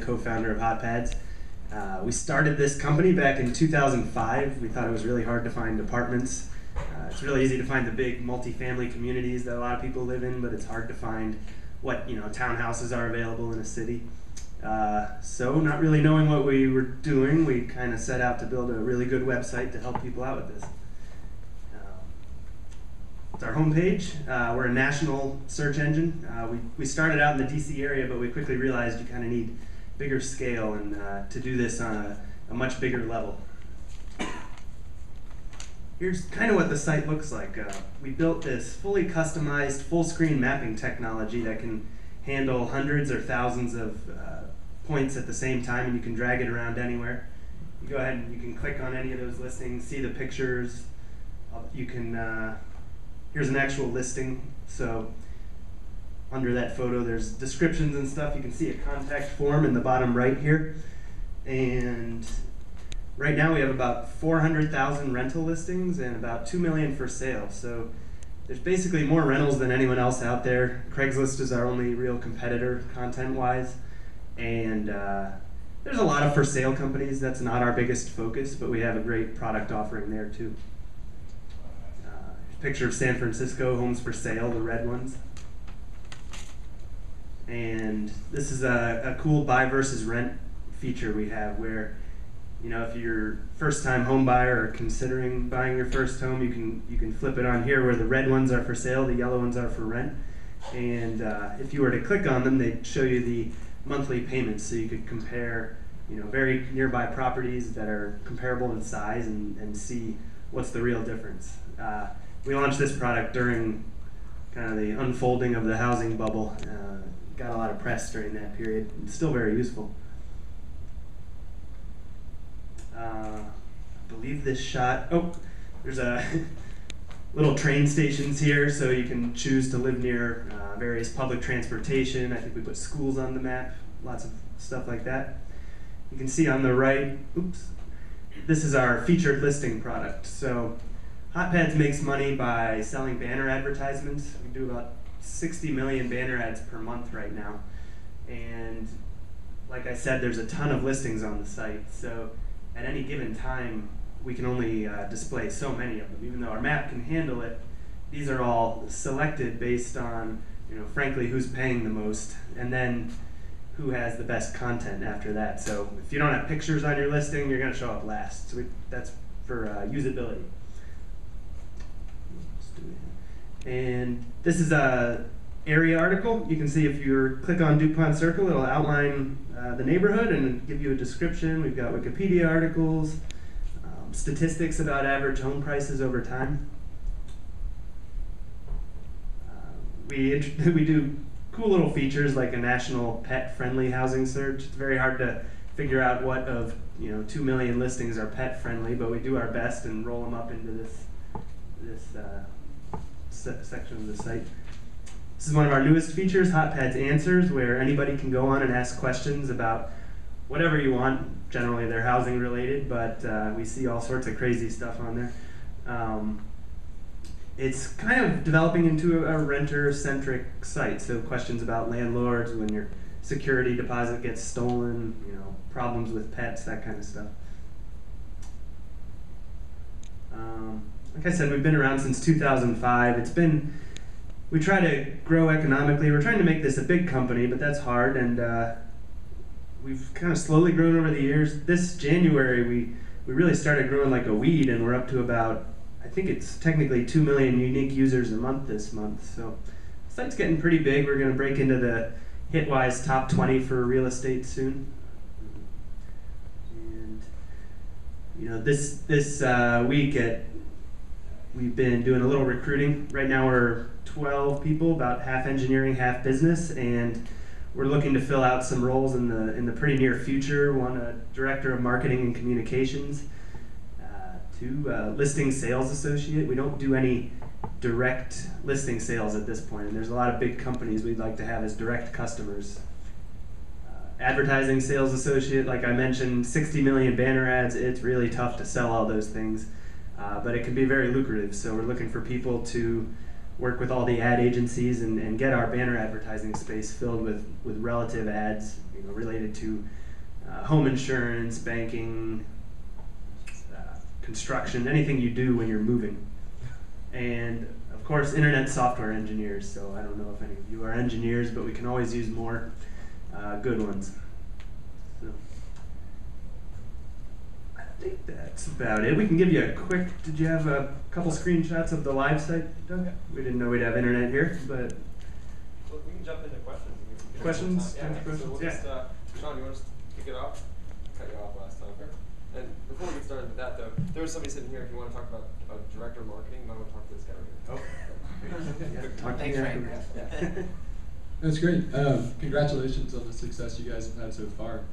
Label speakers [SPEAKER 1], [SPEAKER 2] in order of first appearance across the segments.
[SPEAKER 1] co-founder of Hot Pads. We started this company back in 2005. We thought it was really hard to find apartments. It's really easy to find the big multifamily communities that a lot of people live in, but it's hard to find what townhouses are available in a city. So not really knowing what we were doing, we kind of set out to build a really good website to help people out with this. It's our homepage. We're a national search engine. We started out in the DC area, but we quickly realized you kind of need bigger scale and to do this on a much bigger level. Here's kind of what the site looks like. We built this fully customized full-screen mapping technology that can handle hundreds or thousands of points at the same time, and you can drag it around anywhere. You go ahead and you can click on any of those listings, see the pictures. You can, here's an actual listing. So under that photo, there's descriptions and stuff. You can see a contact form in the bottom right here. And right now we have about 400,000 rental listings and about 2 million for sale. So there's basically more rentals than anyone else out there. Craigslist is our only real competitor content-wise. And there's a lot of for sale companies. That's not our biggest focus, but we have a great product offering there too. Picture of San Francisco, homes for sale, the red ones. And this is a cool buy versus rent feature we have where, if you're a first-time home buyer or considering buying your first home, you can flip it on here where the red ones are for sale, the yellow ones are for rent. And if you were to click on them, they'd show you the monthly payments, so you could compare, very nearby properties that are comparable in size and see what's the real difference. We launched this product during kind of the unfolding of the housing bubble. Got a lot of press during that period. It's still very useful. I believe this shot, there's a little train stations here, so you can choose to live near various public transportation. I think we put schools on the map, lots of stuff like that. You can see on the right, this is our featured listing product. So Hot Pads makes money by selling banner advertisements. We do about 60 million banner ads per month right now. And like I said, there's a ton of listings on the site. So at any given time, we can only display so many of them. Even though our map can handle it, these are all selected based on, frankly, who's paying the most, and then who has the best content after that. So if you don't have pictures on your listing, you're going to show up last. So that's for usability. And this is a area article. You can see if you click on DuPont Circle, it'll outline the neighborhood and give you a description. We've got Wikipedia articles, statistics about average home prices over time. We do cool little features like a national pet-friendly housing search. It's very hard to figure out what of 2 million listings are pet-friendly, but we do our best and roll them up into this section of the site. This is one of our newest features, Hot Pads Answers, where anybody can go on and ask questions about whatever you want. Generally they're housing related, but we see all sorts of crazy stuff on there. It's kind of developing into a renter-centric site, so questions about landlords, when your security deposit gets stolen, problems with pets, that kind of stuff. Like I said, we've been around since 2005. We try to grow economically. We're trying to make this a big company, but that's hard, and we've kind of slowly grown over the years. This January, we really started growing like a weed, and we're up to about, I think it's technically 2 million unique users a month this month. So the site's getting pretty big. We're going to break into the Hitwise top 20 for real estate soon. And this week we've been doing a little recruiting. Right now we're 12 people, about half engineering, half business, and we're looking to fill out some roles in the pretty near future. One, a director of marketing and communications. Two, listing sales associate. We don't do any direct listing sales at this point, and there's a lot of big companies we'd like to have as direct customers. Advertising sales associate, like I mentioned, 60 million banner ads. It's really tough to sell all those things, but it can be very lucrative. So we're looking for people to work with all the ad agencies and get our banner advertising space filled with relative ads, related to home insurance, banking, construction, anything you do when you're moving. And of course, internet software engineers. So I don't know if any of you are engineers, but we can always use more good ones. So I think that's about it. We can give you a quick, did you have a couple screenshots of the live site, Doug? Yeah. We didn't know we'd have internet here, but.
[SPEAKER 2] Well, we can jump into questions.
[SPEAKER 1] Questions?
[SPEAKER 2] Yeah. So we'll just, Sean, you want us to kick it off? Cut you off last time. And before we get started with that, though, there was somebody sitting here. If you want to talk about director of marketing, you might want to talk to this guy right here.
[SPEAKER 1] Oh. Thanks, Frank.
[SPEAKER 3] That's great. Congratulations on the success you guys have had so far.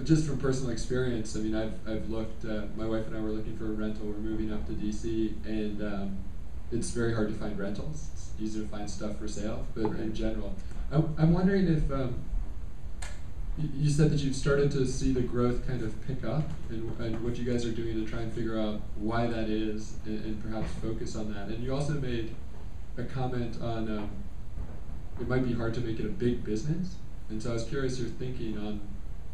[SPEAKER 3] Just from personal experience, I mean, I've looked. My wife and I were looking for a rental. We're moving up to DC, and it's very hard to find rentals. It's easy to find stuff for sale, but in general, I'm wondering if you said that you've started to see the growth kind of pick up, and what you guys are doing to try and figure out why that is, and perhaps focus on that. And you also made a comment on it might be hard to make it a big business, and so I was curious your thinking on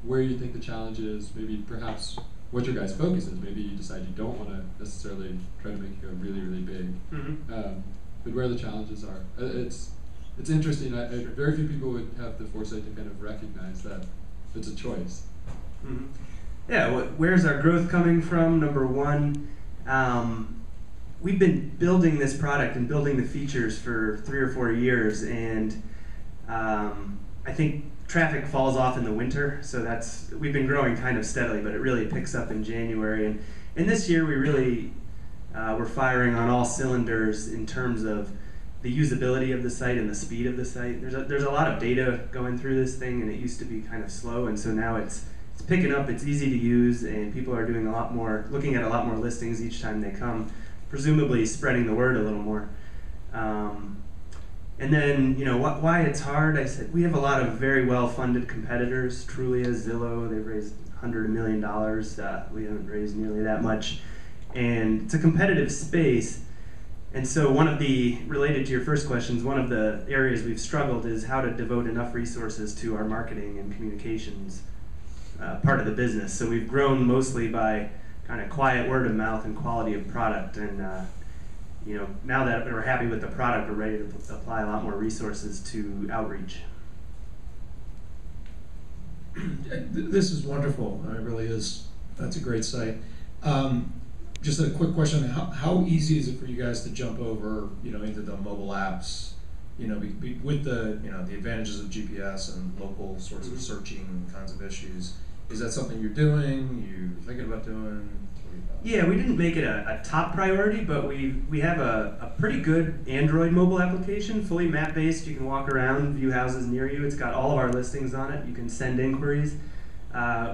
[SPEAKER 3] where you think the challenge is, maybe perhaps what your guys' focus is. Maybe you decide you don't want to necessarily try to make it go really, really big, but where the challenges are. It's interesting. Very few people would have the foresight to kind of recognize that it's a choice.
[SPEAKER 1] Mm-hmm. Yeah, where's our growth coming from? Number one, we've been building this product and building the features for 3 or 4 years, and I think traffic falls off in the winter, so we've been growing kind of steadily, but it really picks up in January. And this year we really we're firing on all cylinders in terms of the usability of the site and the speed of the site. There's a lot of data going through this thing, and it used to be kind of slow, and so now it's picking up. It's easy to use, and people are doing looking at a lot more listings each time they come, presumably spreading the word a little more. And then, why it's hard, I said we have a lot of very well-funded competitors. Trulia, Zillow, they've raised $100 million. We haven't raised nearly that much. And it's a competitive space. And so related to your first questions, one of the areas we've struggled is how to devote enough resources to our marketing and communications part of the business. So we've grown mostly by kind of quiet word of mouth and quality of product. And now that we're happy with the product, we're ready to apply a lot more resources to outreach.
[SPEAKER 4] This is wonderful. It really is. That's a great site. Just a quick question: how easy is it for you guys to jump over, into the mobile apps, with the the advantages of GPS and local sorts of searching kinds of issues? Is that something you're doing? You thinking about doing?
[SPEAKER 1] Yeah, we didn't make it a top priority, but we have a pretty good Android mobile application, fully map-based. You can walk around, view houses near you. It's got all of our listings on it. You can send inquiries.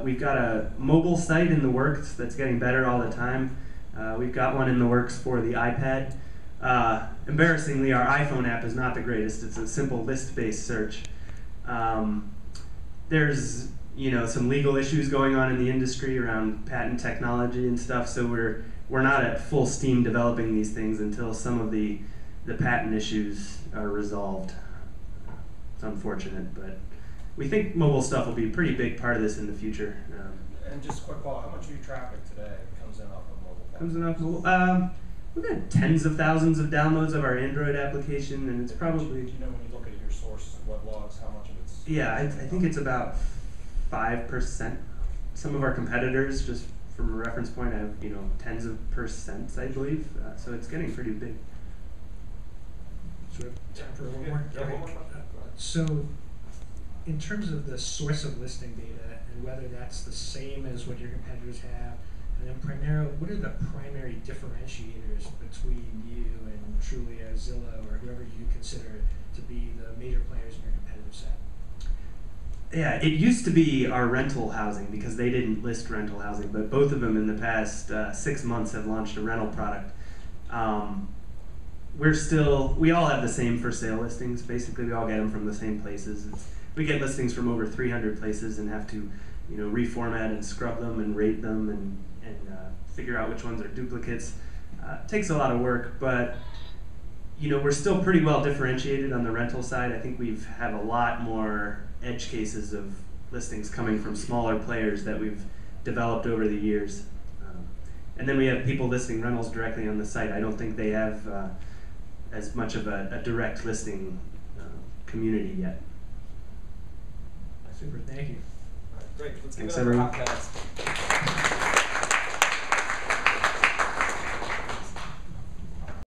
[SPEAKER 1] We've got a mobile site in the works that's getting better all the time. We've got one in the works for the iPad. Embarrassingly, our iPhone app is not the greatest. It's a simple list-based search. There's some legal issues going on in the industry around patent technology and stuff, so we're not at full steam developing these things until some of the patent issues are resolved. It's unfortunate, but we think mobile stuff will be a pretty big part of this in the future.
[SPEAKER 5] And just a quick call, how much of your traffic today comes in off of mobile?
[SPEAKER 1] Comes in off mobile? We've got tens of thousands of downloads of our Android application, and it's probably...
[SPEAKER 5] Do you know when you look at your sources of web logs, how much of it's...
[SPEAKER 1] Yeah, I think it's about 5%. Some of our competitors, just from a reference point, have tens of percents, I believe. So it's getting pretty big.
[SPEAKER 6] So we have time for one more?
[SPEAKER 2] Yeah, one more.
[SPEAKER 6] So, in terms of the source of listing data and whether that's the same as what your competitors have, and then primarily, what are the primary differentiators between you and Trulia, Zillow, or whoever you consider to be the major players in your competitive set?
[SPEAKER 1] Yeah, it used to be our rental housing because they didn't list rental housing, but both of them in the past 6 months have launched a rental product. We all have the same for sale listings. Basically, we all get them from the same places. We get listings from over 300 places and have to, reformat and scrub them and rate them and figure out which ones are duplicates. It takes a lot of work, but you know, we're still pretty well differentiated on the rental side. I think we've had a lot more edge cases of listings coming from smaller players that we've developed over the years. And then we have people listing rentals directly on the site. I don't think they have as much of a direct listing community yet.
[SPEAKER 6] Super, thank you.
[SPEAKER 2] All right, great. Let's give
[SPEAKER 1] Thanks,
[SPEAKER 2] it up for
[SPEAKER 1] everyone.
[SPEAKER 2] Hopcats.